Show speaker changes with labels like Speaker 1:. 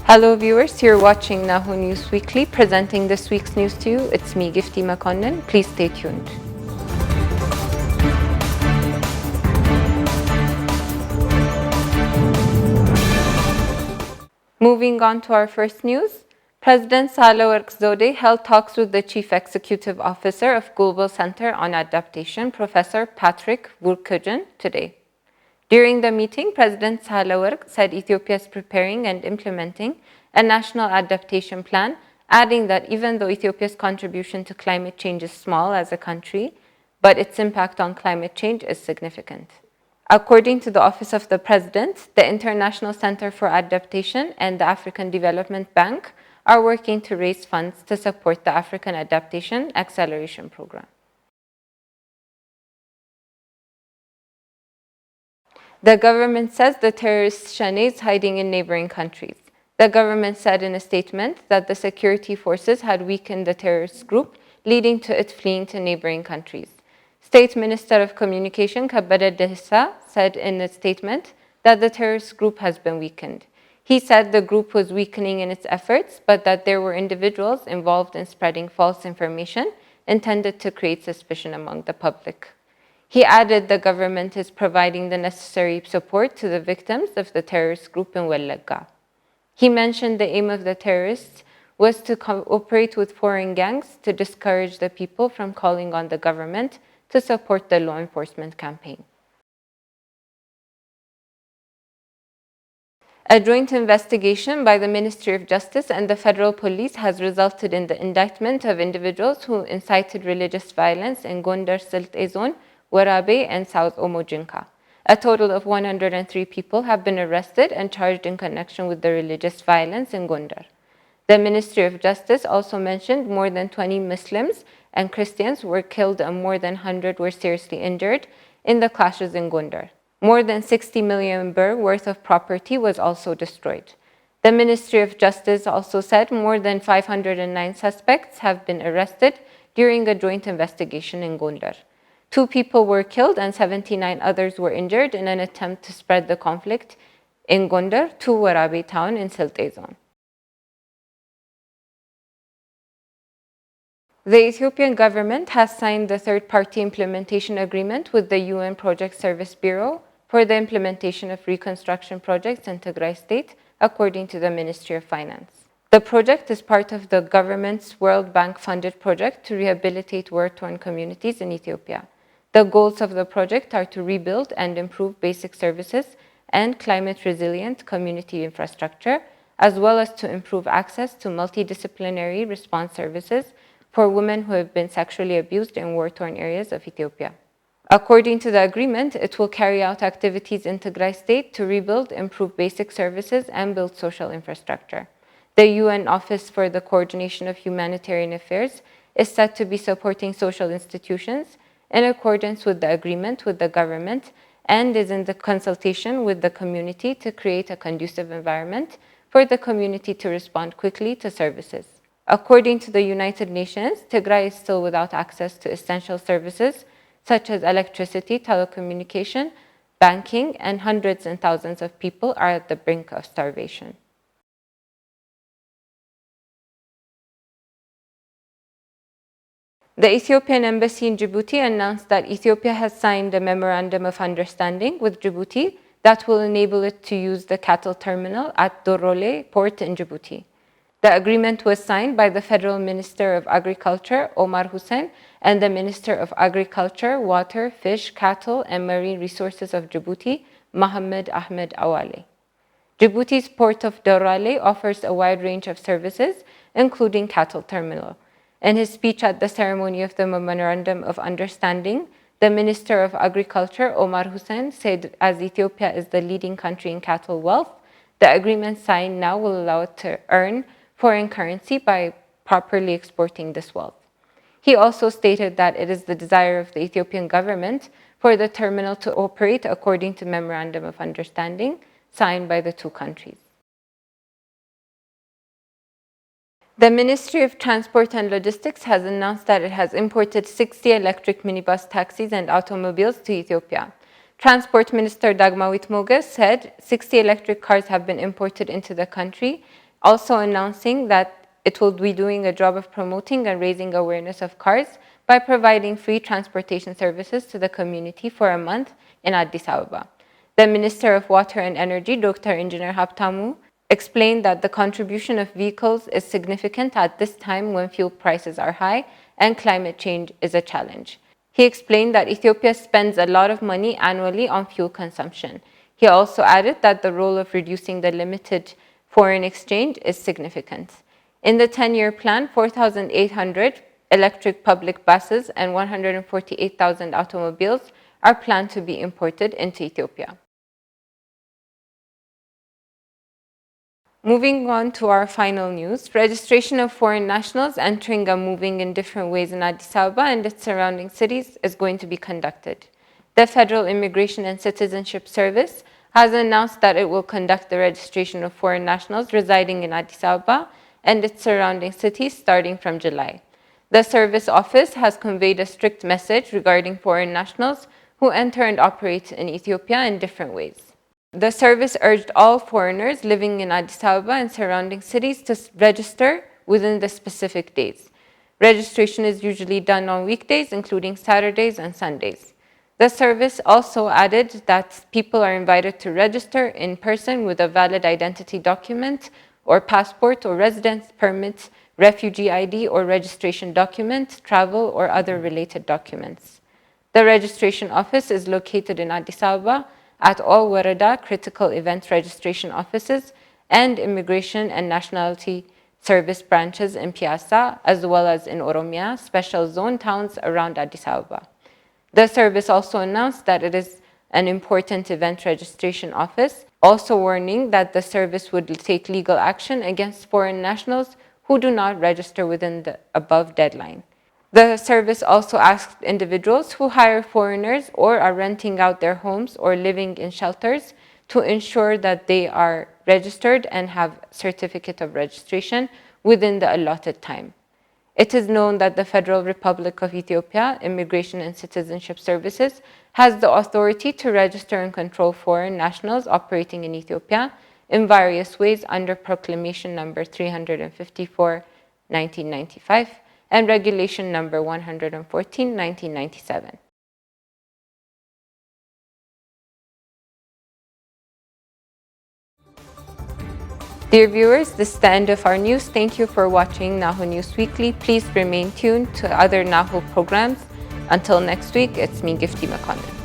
Speaker 1: Hello viewers, you're watching Nahoo News Weekly. Presenting this week's news to you, it's me, Gifty Makonnan. Please stay tuned. Moving on to our first news, President Sahle-Work Zewde held talks with the Chief Executive Officer of Global Center on Adaptation, Professor Patrick Verkooyen, today. During the meeting, President Sahle-Work said Ethiopia is preparing and implementing a national adaptation plan, adding that even though Ethiopia's contribution to climate change is small as a country, but its impact on climate change is significant. According to the Office of the President, the International Center for Adaptation and the African Development Bank are working to raise funds to support the African Adaptation Acceleration Program. The government says the terrorist Shane is hiding in neighboring countries. The government said in a statement that the security forces had weakened the terrorist group, leading to it fleeing to neighboring countries. State Minister of Communication Kebede Dehsa said in a statement that the terrorist group has been weakened. He said the group was weakening in its efforts, but that there were individuals involved in spreading false information intended to create suspicion among the public. He added the government is providing the necessary support to the victims of the terrorist group in Wallagga. He mentioned the aim of the terrorists was to cooperate with foreign gangs to discourage the people from calling on the government to support the law enforcement campaign. A joint investigation by the Ministry of Justice and the Federal Police has resulted in the indictment of individuals who incited religious violence in Gondar Silte Zone, Warabe, and South Omo Jinka. A total of 103 people have been arrested and charged in connection with the religious violence in Gondar. The Ministry of Justice also mentioned more than 20 Muslims and Christians were killed and more than 100 were seriously injured in the clashes in Gondar. More than 60 million birr worth of property was also destroyed. The Ministry of Justice also said more than 509 suspects have been arrested during a joint investigation in Gondar. 2 people were killed and 79 others were injured in an attempt to spread the conflict in Gondar to Warabe town in Silte Zone. The Ethiopian government has signed the third-party implementation agreement with the UN Project Service Bureau for the implementation of reconstruction projects in Tigray State, according to the Ministry of Finance. The project is part of the government's World Bank-funded project to rehabilitate war-torn communities in Ethiopia. The goals of the project are to rebuild and improve basic services and climate-resilient community infrastructure, as well as to improve access to multidisciplinary response services for women who have been sexually abused in war-torn areas of Ethiopia. According to the agreement, it will carry out activities in Tigray State to rebuild, improve basic services, and build social infrastructure. The UN Office for the Coordination of Humanitarian Affairs is said to be supporting social institutions in accordance with the agreement with the government and is in the consultation with the community to create a conducive environment for the community to respond quickly to services. According to the United Nations, Tigray is still without access to essential services such as electricity, telecommunication, banking, and hundreds and thousands of people are at the brink of starvation. The Ethiopian embassy in Djibouti announced that Ethiopia has signed a memorandum of understanding with Djibouti that will enable it to use the cattle terminal at Dorole port in Djibouti. The agreement was signed by the Federal Minister of Agriculture, Omar Hussein, and the Minister of Agriculture, Water, Fish, Cattle, and Marine Resources of Djibouti, Mohammed Ahmed Awale. Djibouti's port of Dorale offers a wide range of services, including cattle terminal. In his speech at the ceremony of the Memorandum of Understanding, the Minister of Agriculture, Omar Hussein, said as Ethiopia is the leading country in cattle wealth, the agreement signed now will allow it to earn foreign currency by properly exporting this wealth. He also stated that it is the desire of the Ethiopian government for the terminal to operate according to Memorandum of Understanding signed by the two countries. The Ministry of Transport and Logistics has announced that it has imported 60 electric minibus taxis and automobiles to Ethiopia. Transport Minister Dagmawit Moges said 60 electric cars have been imported into the country also announcing that it will be doing a job of promoting and raising awareness of cars by providing free transportation services to the community for a month in Addis Ababa. The Minister of Water and Energy, Dr. Engineer Habtamu, explained that the contribution of vehicles is significant at this time when fuel prices are high and climate change is a challenge. He explained that Ethiopia spends a lot of money annually on fuel consumption. He also added that the role of reducing the limited foreign exchange is significant. In the 10-year plan, 4,800 electric public buses and 148,000 automobiles are planned to be imported into Ethiopia. Moving on to our final news, registration of foreign nationals entering and moving in different ways in Addis Ababa and its surrounding cities is going to be conducted. The Federal Immigration and Citizenship Service has announced that it will conduct the registration of foreign nationals residing in Addis Ababa and its surrounding cities starting from July. The service office has conveyed a strict message regarding foreign nationals who enter and operate in Ethiopia in different ways. The service urged all foreigners living in Addis Ababa and surrounding cities to register within the specific days. Registration is usually done on weekdays, including Saturdays and Sundays. The service also added that people are invited to register in person with a valid identity document or passport or residence permit, refugee ID or registration document, travel or other related documents. The registration office is located in Addis Ababa at all Warada critical event registration offices and immigration and nationality service branches in Piazza, as well as in Oromia, special zone towns around Addis Ababa. The service also announced that it is an important event registration office, also warning that the service would take legal action against foreign nationals who do not register within the above deadline. The service also asked individuals who hire foreigners or are renting out their homes or living in shelters to ensure that they are registered and have certificate of registration within the allotted time. It is known that the Federal Republic of Ethiopia Immigration and Citizenship Services has the authority to register and control foreign nationals operating in Ethiopia in various ways under Proclamation number 354, 1995, and Regulation number 114, 1997. Dear viewers, this is the end of our news. Thank you for watching Nahoo News Weekly. Please remain tuned to other Nahoo programs. Until next week, it's me, Gifty Makonde.